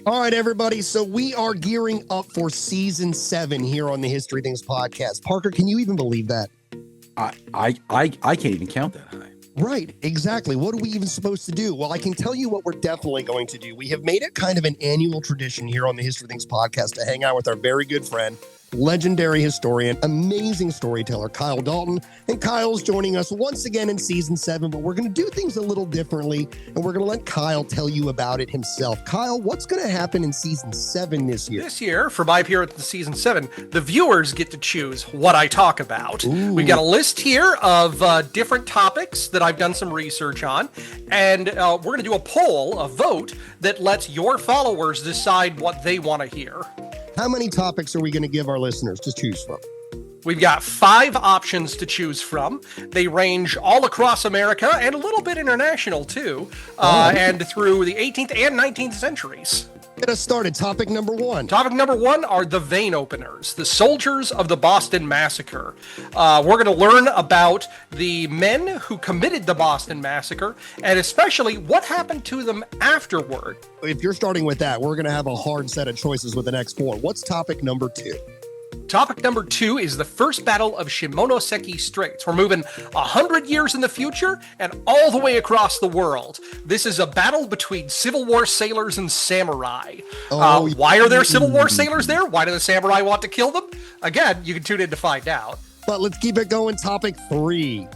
All right, everybody. So we are gearing up for season 7 here on the History Things podcast. Parker, can you even believe that? I can't even count that high. Right, exactly. What are we even supposed to do? Well, I can tell you what we're definitely going to do. We have made it kind of an annual tradition here on the History Things podcast to hang out with our very good friend, legendary historian, amazing storyteller, Kyle Dalton. And Kyle's joining us once again in season 7, but we're going to do things a little differently, and we're going to let Kyle tell you about it himself. Kyle, what's going to happen in season 7 this year? This year, for my appearance in season 7, the viewers get to choose what I talk about. Ooh. We've got a list here of different topics that I've done some research on, and we're going to do a poll, a vote, that lets your followers decide what they want to hear. How many topics are we going to give our listeners to choose from? We've got 5 options to choose from. They range all across America and a little bit international too, and through the 18th and 19th centuries. Get us started. Topic number 1. Topic number 1 are the vein openers, the soldiers of the Boston Massacre. We're going to learn about the men who committed the Boston Massacre, and especially what happened to them afterward. If you're starting with that, we're going to have a hard set of choices with the next 4. What's topic number 2? Topic number 2 is the first battle of Shimonoseki Straits. We're moving 100 years in the future and all the way across the world. This is a battle between Civil War sailors and samurai. Why are there Civil War sailors there? Why do the samurai want to kill them? Again, you can tune in to find out. But let's keep it going. Topic 3.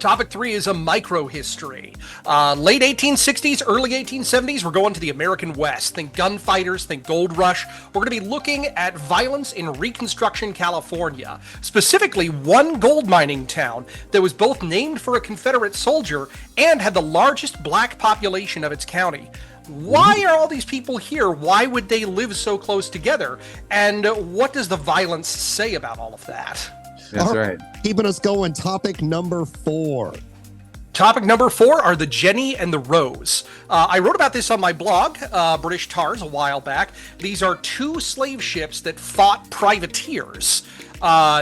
Topic 3 is a micro-history. Late 1860s, early 1870s, we're going to the American West. Think gunfighters, think gold rush. We're going to be looking at violence in Reconstruction, California. Specifically, one gold mining town that was both named for a Confederate soldier and had the largest black population of its county. Why are all these people here? Why would they live so close together? And what does the violence say about all of that? That's right. Keeping us going. Topic number 4. Topic number 4 are the Jenny and the Rose. I wrote about this on my blog, British Tars, a while back. These are 2 slave ships that fought privateers.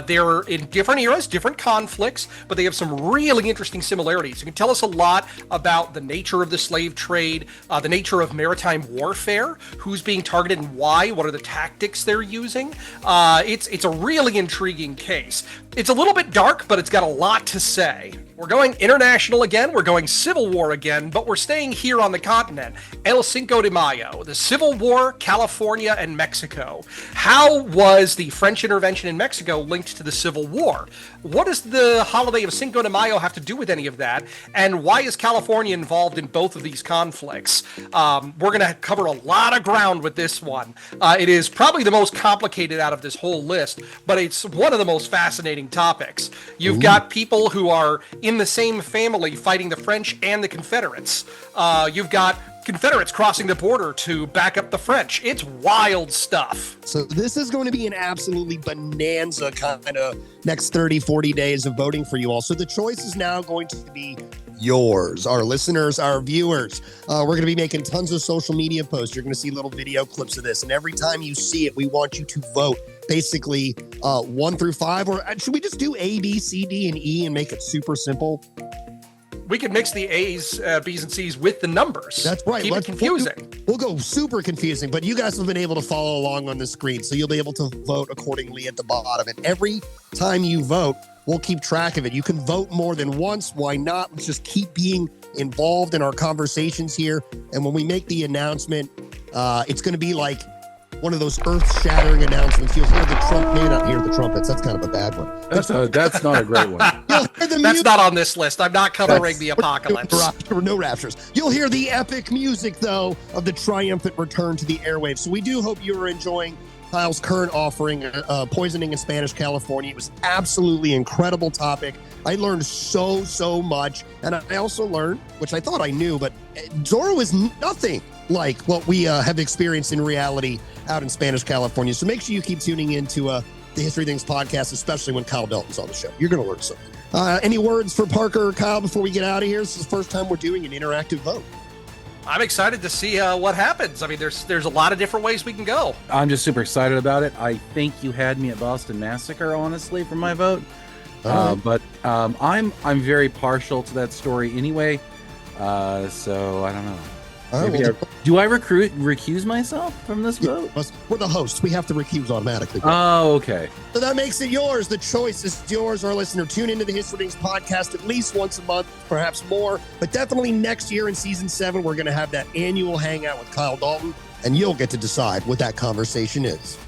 They're in different eras, different conflicts, but they have some really interesting similarities. You can tell us a lot about the nature of the slave trade, the nature of maritime warfare, who's being targeted and why, what are the tactics they're using. It's a really intriguing case. It's a little bit dark, but it's got a lot to say. We're going international again, we're going Civil War again, but we're staying here on the continent. El Cinco de Mayo, the Civil War, California, and Mexico. How was the French intervention in Mexico linked to the Civil War? What does the holiday of Cinco de Mayo have to do with any of that? And why is California involved in both of these conflicts? We're going to cover a lot of ground with this one. It is probably the most complicated out of this whole list, but it's one of the most fascinating topics. You've got people who are in the same family fighting the French and the Confederates. You've got Confederates crossing the border to back up the French. It's wild stuff. So this is going to be an absolutely bonanza kind of next 30, 40 days of voting for you all. So the choice is now going to be yours, our listeners, our viewers. We're going to be making tons of social media posts. You're going to see little video clips of this. And every time you see it, we want you to vote. Basically, 1 through 5. Or should we just do A, B, C, D, and E and make it super simple? We could mix the A's, B's, and C's with the numbers. That's right. Keep it confusing. We'll go super confusing, but you guys have been able to follow along on the screen, so you'll be able to vote accordingly at the bottom. And every time you vote, we'll keep track of it. You can vote more than once. Why not? Let's just keep being involved in our conversations here. And when we make the announcement, it's going to be like one of those earth-shattering announcements. You'll hear the Trump, maybe not hear the trumpets. That's kind of a bad one. That's not a great one. That's not on this list. I'm not covering the apocalypse. No raptures. You'll hear the epic music, though, of the triumphant return to the airwaves. So we do hope you are enjoying Kyle's current offering, Poisoning in Spanish California. It was absolutely incredible topic. I learned so much. And I also learned, which I thought I knew, but Zorro is nothing like what we have experienced in reality out in Spanish California. So make sure you keep tuning into the History Things podcast, especially when Kyle Dalton's on the show. You're going to learn something. Any words for Parker or Kyle before we get out of here? This is the first time we're doing an interactive vote. I'm excited to see what happens. I mean, there's a lot of different ways we can go. I'm just super excited about it. I think you had me at Boston Massacre, honestly, for my vote. But I'm very partial to that story anyway. So I don't know. All right, Maybe well, do I recuse myself from this vote? we're the hosts. We have to recuse automatically. Oh, okay. So that makes it yours. The choice is yours, our listener. Tune into the History Rings podcast at least once a month, perhaps more. But definitely next year in season 7, we're going to have that annual hangout with Kyle Dalton, and you'll get to decide what that conversation is.